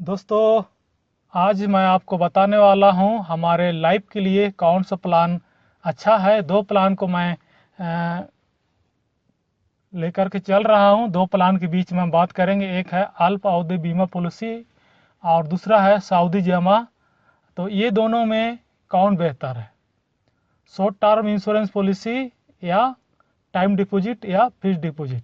दोस्तों, आज मैं आपको बताने वाला हूं हमारे लाइफ के लिए कौन सा प्लान अच्छा है। दो प्लान को मैं लेकर के चल रहा हूं। दो प्लान के बीच में हम बात करेंगे। एक है अल्प अवधि बीमा पॉलिसी और दूसरा है सावधि जमा। तो ये दोनों में कौन बेहतर है, शॉर्ट टर्म इंश्योरेंस पॉलिसी या टाइम डिपॉजिट या फिक्स्ड डिपॉजिट?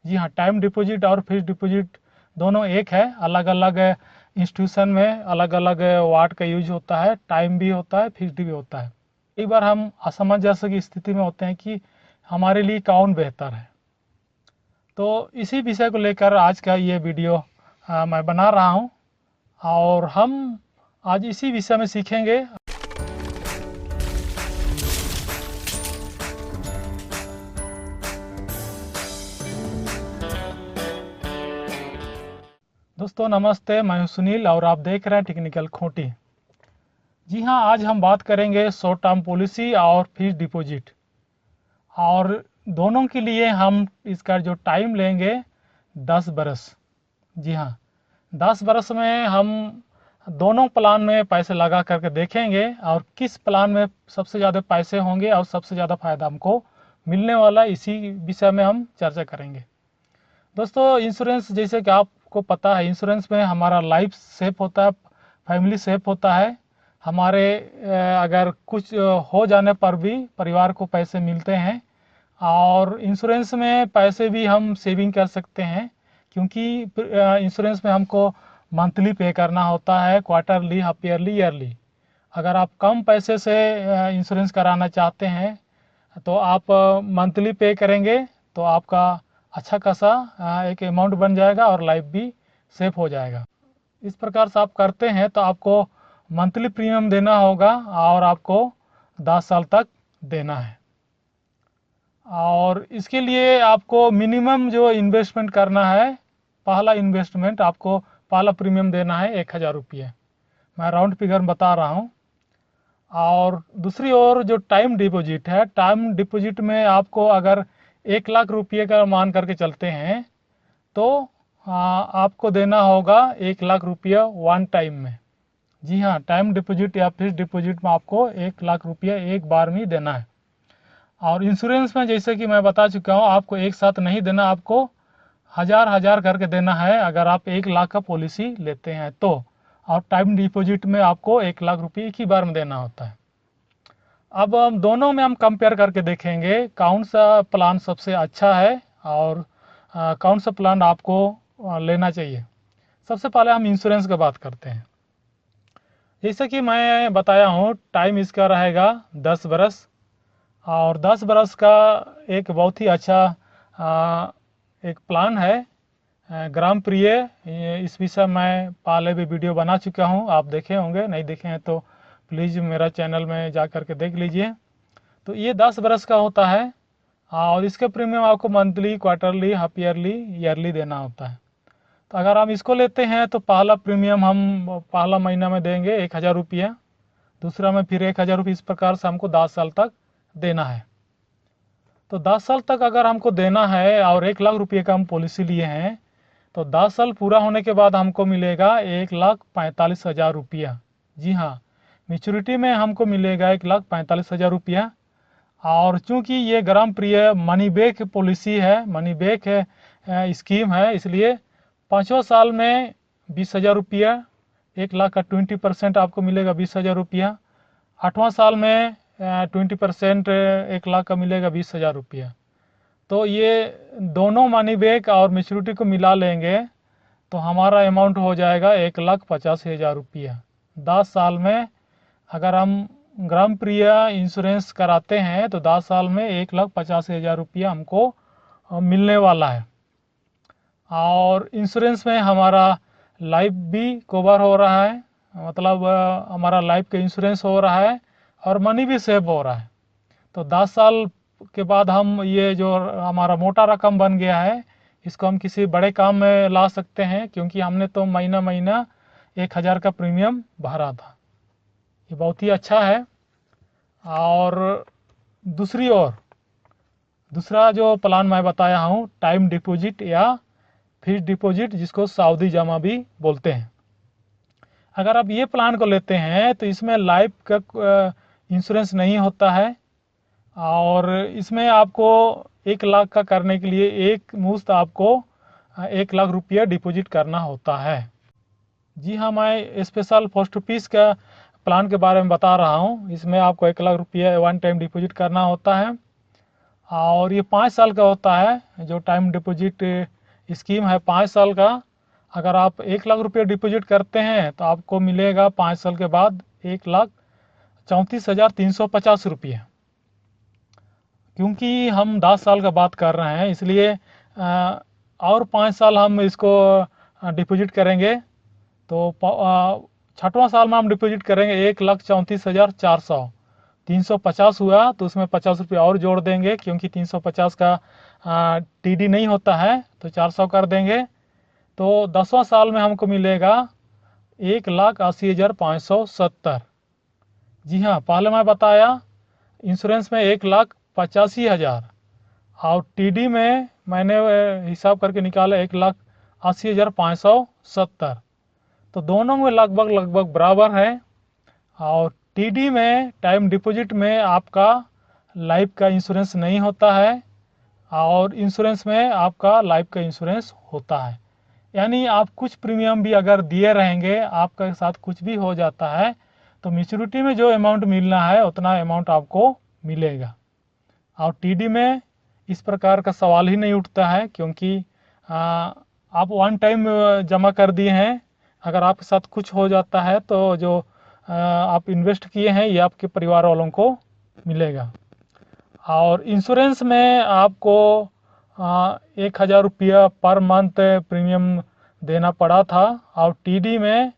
जी हाँ, टाइम डिपॉजिट और फिक्स्ड डिपॉजिट दोनों एक है। अलग अलग इंस्टीट्यूशन में अलग अलग वार्ड का यूज होता है, टाइम भी होता है, फिक्स्ड भी होता है। कई बार हम असमंजस की स्थिति में होते हैं कि हमारे लिए कौन बेहतर है। तो इसी विषय को लेकर आज का ये वीडियो मैं बना रहा हूँ और हम आज इसी विषय में सीखेंगे। दोस्तों नमस्ते, मैं हूं सुनील और आप देख रहे हैं टेक्निकल खूंटी। जी हाँ, आज हम बात करेंगे शॉर्ट टर्म पॉलिसी और फिक्स्ड डिपॉजिट, और दोनों के लिए हम इसका जो टाइम लेंगे 10 बरस। जी हाँ, 10 बरस में हम दोनों प्लान में पैसे लगा करके देखेंगे और किस प्लान में सबसे ज़्यादा पैसे होंगे और सबसे ज़्यादा फायदा हमको मिलने वाला, इसी विषय में हम चर्चा करेंगे। दोस्तों, इंश्योरेंस जैसे कि आपको पता है, इंश्योरेंस में हमारा लाइफ सेफ होता है, फैमिली सेफ होता है। हमारे अगर कुछ हो जाने पर भी परिवार को पैसे मिलते हैं, और इंश्योरेंस में पैसे भी हम सेविंग कर सकते हैं, क्योंकि इंश्योरेंस में हमको मंथली पे करना होता है, क्वार्टरली, हाफ ईयरली, ईयरली। अगर आप कम पैसे से इंश्योरेंस कराना चाहते हैं तो आप मंथली पे करेंगे तो आपका अच्छा खासा एक अमाउंट बन जाएगा और लाइफ भी सेफ हो जाएगा। इस प्रकार से आप करते हैं तो आपको मंथली प्रीमियम देना होगा और आपको 10 साल तक देना है। और इसके लिए आपको मिनिमम जो इन्वेस्टमेंट करना है, पहला इन्वेस्टमेंट आपको पहला प्रीमियम देना है 1000 रुपये। मैं राउंड फिगर बता रहा हूँ। और दूसरी ओर जो टाइम डिपॉजिट है, टाइम डिपॉजिट में आपको अगर 1 लाख रुपये का मान करके चलते हैं तो आपको देना होगा 1 लाख रुपया वन टाइम में। जी हाँ, टाइम डिपॉजिट या फिक्स्ड डिपॉजिट में आपको 1 लाख रुपया एक बार में देना है। और इंश्योरेंस में जैसे कि मैं बता चुका हूँ, आपको एक साथ नहीं देना, आपको हजार हजार करके देना है अगर आप 1 लाख का पॉलिसी लेते हैं तो। और टाइम डिपॉजिट में आपको 1 लाख रुपये एक ही बार में देना होता है। अब हम दोनों में हम कंपेयर करके देखेंगे कौन सा प्लान सबसे अच्छा है और कौन सा प्लान आपको लेना चाहिए। सबसे पहले हम इंश्योरेंस की बात करते हैं। जैसे कि मैं बताया हूँ, टाइम इसका रहेगा 10 बरस, और 10 बरस का एक बहुत ही अच्छा एक प्लान है, ग्राम प्रिय। इस विषय मैं पहले भी वीडियो बना चुका हूँ, आप देखे होंगे, नहीं देखे हैं तो प्लीज़ मेरा चैनल में जा कर के देख लीजिए। तो ये 10 बरस का होता है और इसके प्रीमियम आपको monthly, quarterly, half yearly, yearly देना होता है। तो अगर हम इसको लेते हैं तो पहला प्रीमियम हम पहला महीना में देंगे 1000 रुपया, दूसरा में फिर 1000 रुपये, इस प्रकार से हमको 10 साल तक देना है। तो 10 साल तक अगर हमको देना है और 1 लाख रुपये का हम पॉलिसी लिए हैं तो 10 साल पूरा होने के बाद हमको मिलेगा 1,45,000 रुपया। जी हाँ, मेच्योरिटी में हमको मिलेगा 1,45,000 रुपया। और चूंकि ये ग्राम प्रिय मनी बैक पॉलिसी है, मनी बैक स्कीम है, इसलिए 5वां साल में 20,000 रुपया, 1 लाख का 20% आपको मिलेगा 20,000 रुपया। 8वां साल में 20% 1 लाख का मिलेगा 20,000 रुपया। तो ये दोनों मनी बैक और मेच्योरिटी को मिला लेंगे तो हमारा अमाउंट हो जाएगा 1,85,000 रुपया 10 साल में। अगर हम ग्राम प्रिय इंश्योरेंस कराते हैं तो 10 साल में 1,85,000 रुपया हमको मिलने वाला है। और इंश्योरेंस में हमारा लाइफ भी कवर हो रहा है, मतलब हमारा लाइफ का इंश्योरेंस हो रहा है और मनी भी सेव हो रहा है। तो 10 साल के बाद हम ये जो हमारा मोटा रकम बन गया है, इसको हम किसी बड़े काम में ला सकते हैं, क्योंकि हमने तो महीना महीना 1000 का प्रीमियम भरा था। ये बहुत ही अच्छा है। और दूसरी ओर दूसरा जो प्लान मैं बताया हूँ, टाइम डिपॉजिट या फिक्स्ड डिपॉजिट, जिसको सावधि जमा भी बोलते हैं। अगर आप ये प्लान को लेते हैं तो इसमें लाइफ का इंश्योरेंस नहीं होता है, और इसमें आपको 1 लाख का करने के लिए एक मुश्त आपको 1 लाख रुपया डिपॉजिट करना होता है। जी हाँ, मैं स्पेशल पोस्ट ऑफिस का प्लान के बारे में बता रहा हूँ। इसमें आपको 1 लाख रुपया वन टाइम डिपॉजिट करना होता है, और ये 5 साल का होता है। जो टाइम डिपॉजिट स्कीम है 5 साल का। अगर आप 1 लाख रुपया डिपॉजिट करते हैं तो आपको मिलेगा 5 साल के बाद 1,34,350 रुपये। क्योंकि हम 10 साल का बात कर रहे हैं, इसलिए और 5 साल हम इसको डिपॉजिट करेंगे, तो 6वां साल में हम डिपॉजिट करेंगे 1,34,400। 350 हुआ तो उसमें 50 रुपये और जोड़ देंगे, क्योंकि 350 का टीडी नहीं होता है, तो 400 कर देंगे। तो 10वां साल में हमको मिलेगा 1,80,570। जी हाँ, पहले मैं बताया इंश्योरेंस में 1,85,000, और टीडी में मैंने हिसाब करके निकाला 1,80,570। तो दोनों में लगभग बराबर है। और टीडी में टाइम डिपॉजिट में आपका लाइफ का इंश्योरेंस नहीं होता है, और इंश्योरेंस में आपका लाइफ का इंश्योरेंस होता है। यानी आप कुछ प्रीमियम भी अगर दिए रहेंगे, आपके साथ कुछ भी हो जाता है, तो मैच्योरिटी में जो अमाउंट मिलना है उतना अमाउंट आपको मिलेगा। और टीडी में इस प्रकार का सवाल ही नहीं उठता है, क्योंकि आप वन टाइम जमा कर दिए हैं। अगर आपके साथ कुछ हो जाता है तो जो आप इन्वेस्ट किए हैं ये आपके परिवार वालों को मिलेगा। और इंश्योरेंस में आपको 1,000 रुपया पर मंथ प्रीमियम देना पड़ा था, और टीडी में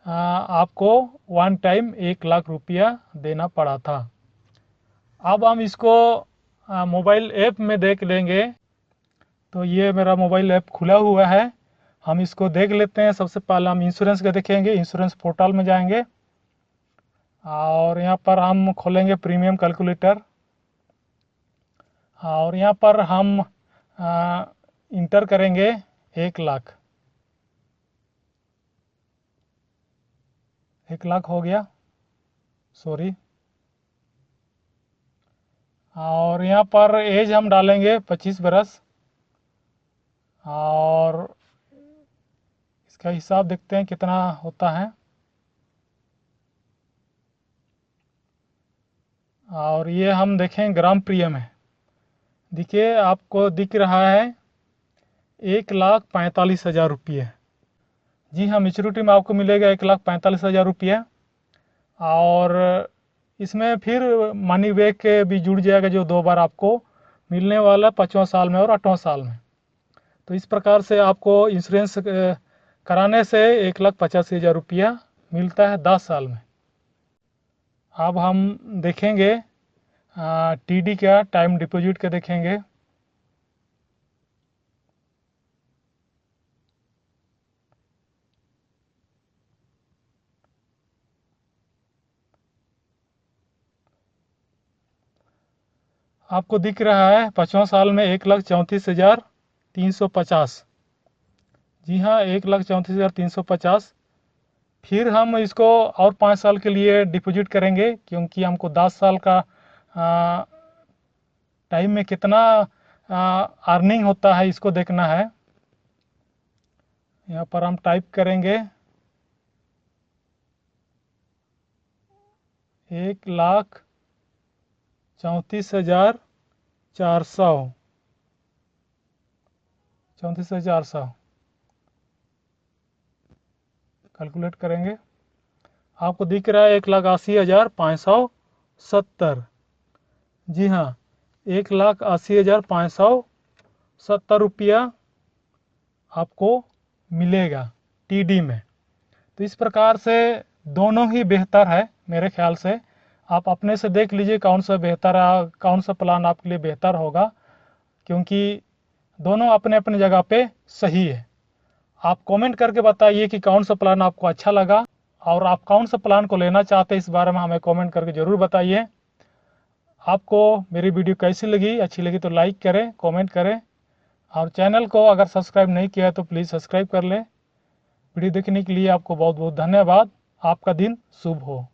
आपको वन टाइम 1 लाख रुपया देना पड़ा था। अब हम इसको मोबाइल ऐप में देख लेंगे। तो ये मेरा मोबाइल ऐप खुला हुआ है, हम इसको देख लेते हैं। सबसे पहले हम इंश्योरेंस का देखेंगे। इंश्योरेंस पोर्टल में जाएंगे, और यहाँ पर हम खोलेंगे प्रीमियम कैलकुलेटर, और यहाँ पर हम इंटर करेंगे 1 लाख। 1 लाख हो गया, सॉरी। और यहाँ पर एज हम डालेंगे 25 बरस, और इसका हिसाब देखते हैं कितना होता है। और ये हम देखें ग्राम प्रीमियम है, देखिए आपको दिख रहा है 1,45,000 रुपये। जी हाँ, मैच्योरिटी में आपको मिलेगा 1,45,000 रुपये। और इसमें फिर मनी बैक भी जुड़ जाएगा, जो 2 बार आपको मिलने वाला 5वां साल में और 8वां साल में। तो इस प्रकार से आपको इंश्योरेंस कराने से 1,85,000 रुपया मिलता है 10 साल में। अब हम देखेंगे टीडी का टाइम डिपॉजिट का देखेंगे। आपको दिख रहा है 5वां साल में 1,34,350। जी हाँ, 1,34,350। फिर हम इसको और 5 साल के लिए डिपॉजिट करेंगे, क्योंकि हमको 10 साल का टाइम में कितना अर्निंग होता है इसको देखना है। यहाँ पर हम टाइप करेंगे 1,34,400। 34,400 कैलकुलेट करेंगे। आपको दिख रहा है 1,80,570। जी हाँ, 1,80,570 रुपया आपको मिलेगा टीडी में। तो इस प्रकार से दोनों ही बेहतर है मेरे ख्याल से। आप अपने से देख लीजिए कौन सा बेहतर है, कौन सा प्लान आपके लिए बेहतर होगा, क्योंकि दोनों अपने अपने जगह पे सही है। आप कमेंट करके बताइए कि कौन सा प्लान आपको अच्छा लगा, और आप कौन सा प्लान को लेना चाहते हैं इस बारे में हमें कमेंट करके ज़रूर बताइए। आपको मेरी वीडियो कैसी लगी, अच्छी लगी तो लाइक करें, कमेंट करें, और चैनल को अगर सब्सक्राइब नहीं किया तो प्लीज़ सब्सक्राइब कर लें। वीडियो देखने के लिए आपको बहुत बहुत धन्यवाद। आपका दिन शुभ हो।